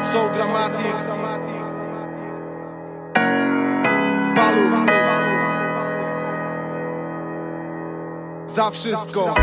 So Dramatic, Paluch, za wszystko.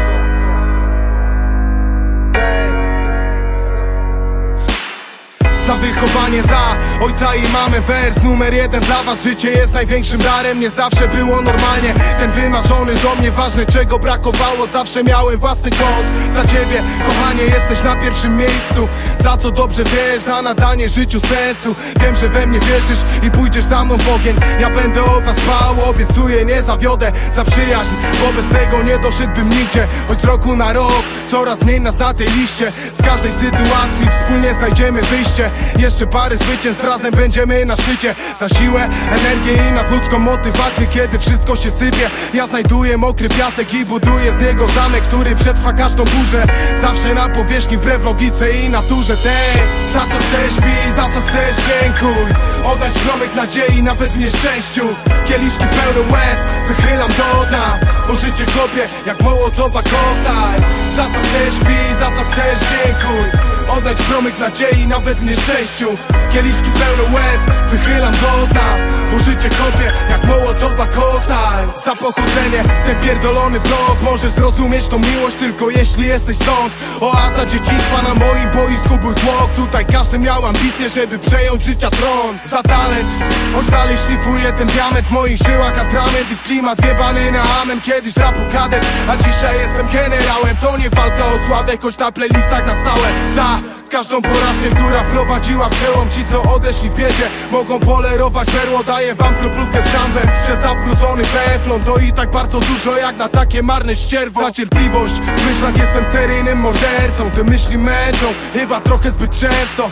Za wychowanie, za ojca i mamę. Wers numer 1 dla was. Życie jest największym darem. Nie zawsze było normalnie. Ten wymarzony dom, nieważne czego brakowało, zawsze miałem własny kąt. Za ciebie, kochanie, jesteś na pierwszym miejscu. Za co dobrze wiesz, za nadanie życiu sensu. Wiem, że we mnie wierzysz i pójdziesz za mną w ogień. Ja będę o was dbał, obiecuję, nie zawiodę. Za przyjaźń, bo bez tego nie doszedłbym nigdzie. Choć z roku na rok coraz mniej nas na tej liście. Z każdej sytuacji wspólnie znajdziemy wyjście. Jeszcze parę zwycięstw, razem będziemy na szczycie. Za siłę, energię i nadludzką motywację. Kiedy wszystko się sypie, ja znajduję mokry piasek i buduję z niego zamek, który przetrwa każdą burzę. Zawsze na powierzchni, wbrew logice i naturze tej. Za co chcesz pij, za co chcesz dziękuj. Oddać promyk nadziei nawet w nieszczęściu. Kieliszki pełne łez, wychylam do dna, bo życie kopie jak mołotowa koktajl. Za co chcesz pij, za co chcesz dziękuj. Oddać promyk nadziei nawet w nieszczęściu. Kieliszki pełne łez, wychylam do dna, bo życie kopie jak mołotowa koktajl. Za pochodzenie, ten pierdolony blok. Możesz zrozumieć tą miłość tylko jeśli jesteś stąd. Oaza dzieciństwa, na moim boisku był tłok. Tutaj każdy miał ambicje, żeby przejąć życia tron. Za talent, choć dalej szlifuję ten diament w moich żyłach, atrament i w klimat wjebany na amen. Kiedyś rapu kadet, a dzisiaj jestem generałem. To nie walka o sławę, choć na playlistach na stałe. Za każdą porażkę, która wprowadziła w przełom. Ci co odeszli w biedzie, mogą polerować perło. Daję wam kroplówkę z szambem przez zabrudzony teflon. To i tak bardzo dużo jak na takie marne ścierwo. Za cierpliwość, w myślach jestem seryjnym mordercą. Te myśli męczą, chyba trochę zbyt często.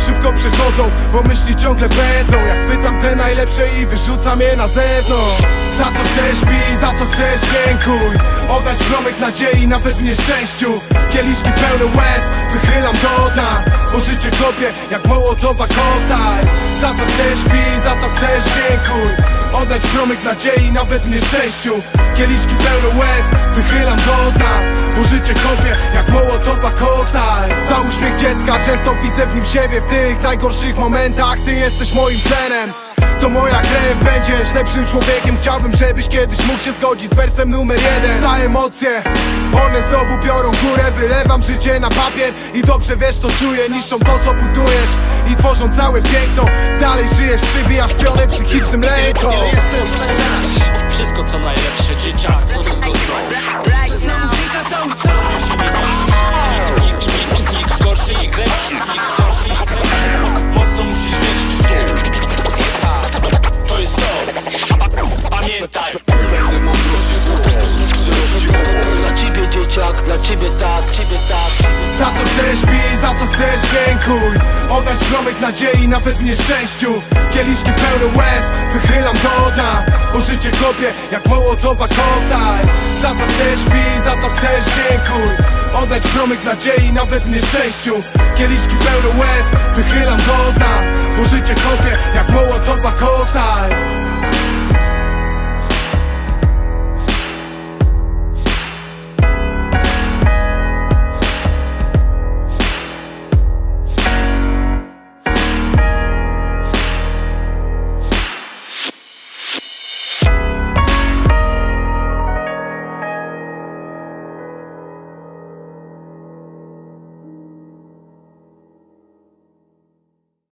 Szybko przechodzą, bo myśli ciągle pędzą. Jak chwytam te najlepsze i wyrzucam je na zewnątrz. Za co chcesz pij, za co chcesz dziękuj. Oddać promyk nadziei nawet w nieszczęściu. Kieliszki pełne łez, wychylam do dna, bo życie kopie jak mołotowa koktajl. Za co chcesz pij, za co chcesz dziękuj. Oddać promyk nadziei nawet w nieszczęściu. Kieliszki pełne łez, wychylam do dna, bo życie kopie jak mołotowa koktajl. Za uśmiech dziecka, często widzę w nim siebie. W tych najgorszych momentach ty jesteś moim tlenem. To moja krew, będziesz lepszym człowiekiem. Chciałbym, żebyś kiedyś mógł się zgodzić z wersem numer 1. Za emocje, one znowu biorą górę. Wylewam życie na papier i dobrze wiesz co czuję. Niszczą to co budujesz i tworzą całe piękno. Dalej żyjesz, przybijasz pionę psychicznym lękom. Wszystko co najlepsze, dzieciak, co tylko zdrowie. Znam dzika cały czas. Nikt gorszy i lepszy, nikt gorszy i lepszy. Mocno musisz wierzyć. To jest to, pamiętaj. Dla ciebie dzieciak, dla ciebie tak, ciebie tak. Za co chcesz pij, za co chcesz dziękuj. Oddać promyk nadziei nawet w nieszczęściu. Kieliszki pełne łez, wychylam do dna, bo życie kopie jak mołotowa koktajl. Za co chcesz pij, za co chcesz dziękuj. Oddać promyk nadziei nawet w nieszczęściu. Kieliszki pełne łez, wychylam do dna, bo życie kopie jak mołotowa koktajl.